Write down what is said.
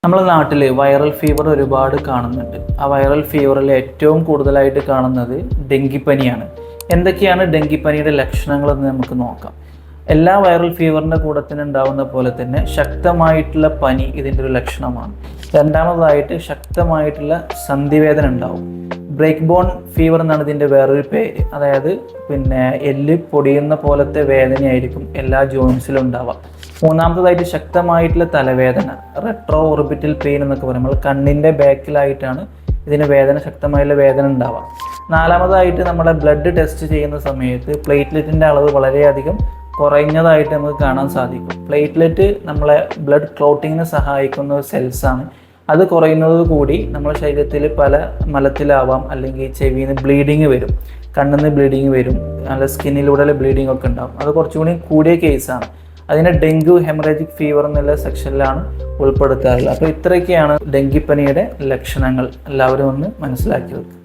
നമ്മുടെ നാട്ടിൽ viral fever ഒരുപാട് കാണുന്നുണ്ട്. ആ വൈറൽ ഫീവറിൽ ഏറ്റവും കൂടുതലായിട്ട് കാണുന്നത് ഡെങ്കിപ്പനിയാണ്. എന്തൊക്കെയാണ് ഡെങ്കിപ്പനിയുടെ ലക്ഷണങ്ങളെന്ന് നമുക്ക് നോക്കാം. എല്ലാ വൈറൽ ഫീവറിൻ്റെ കൂടെ തന്നെ ഉണ്ടാകുന്ന പോലെ തന്നെ ശക്തമായിട്ടുള്ള പനി ഇതിൻ്റെ ഒരു ലക്ഷണമാണ്. രണ്ടാമതായിട്ട് ശക്തമായിട്ടുള്ള സന്ധിവേദന ഉണ്ടാവും. ബ്രേക്ക് ബോൺ ഫീവർ എന്നാണ് ഇതിൻ്റെ വേറൊരു പേര്. അതായത് എല്ല് പൊടിയുന്ന പോലത്തെ വേദനയായിരിക്കും എല്ലാ ജോയിൻസിലും ഉണ്ടാവുക. മൂന്നാമത്തതായിട്ട് ശക്തമായിട്ടുള്ള തലവേദന, റെട്രോ ഓർബിറ്റൽ പെയിൻ എന്നൊക്കെ പറയും. നമ്മൾ കണ്ണിൻ്റെ ബാക്കിലായിട്ടാണ് ഇതിന് ശക്തമായിട്ടുള്ള വേദന ഉണ്ടാവുക. നാലാമതായിട്ട് നമ്മുടെ ബ്ലഡ് ടെസ്റ്റ് ചെയ്യുന്ന സമയത്ത് പ്ലേറ്റ്ലെറ്റിൻ്റെ അളവ് വളരെയധികം കുറഞ്ഞതായിട്ട് നമുക്ക് കാണാൻ സാധിക്കും. പ്ലേറ്റ്ലെറ്റ് നമ്മളെ ബ്ലഡ് ക്ലോട്ടിങ്ങിന് സഹായിക്കുന്ന ഒരു സെൽസാണ്. അത് കുറയുന്നത് കൂടി നമ്മുടെ ശരീരത്തിൽ പല മലത്തിലാവാം, അല്ലെങ്കിൽ ചെവിയിൽ നിന്ന് ബ്ലീഡിങ് വരും, കണ്ണിൽ നിന്ന് ബ്ലീഡിങ് വരും, നല്ല സ്കിന്നിലൂടെ ബ്ലീഡിങ് ഒക്കെ ഉണ്ടാവും. അത് കുറച്ചുകൂടി കൂടിയ കേസാണ്. അതിനെ ഡെങ്കു ഹെമറേജിക് ഫീവർ എന്നുള്ള സെക്ഷനിലാണ് ഉൾപ്പെടുത്താറുള്ളത്. അപ്പോൾ ഇത്രയൊക്കെയാണ് ഡെങ്കിപ്പനിയുടെ ലക്ഷണങ്ങൾ. എല്ലാവരും ഒന്ന് മനസ്സിലാക്കി വെക്കുക.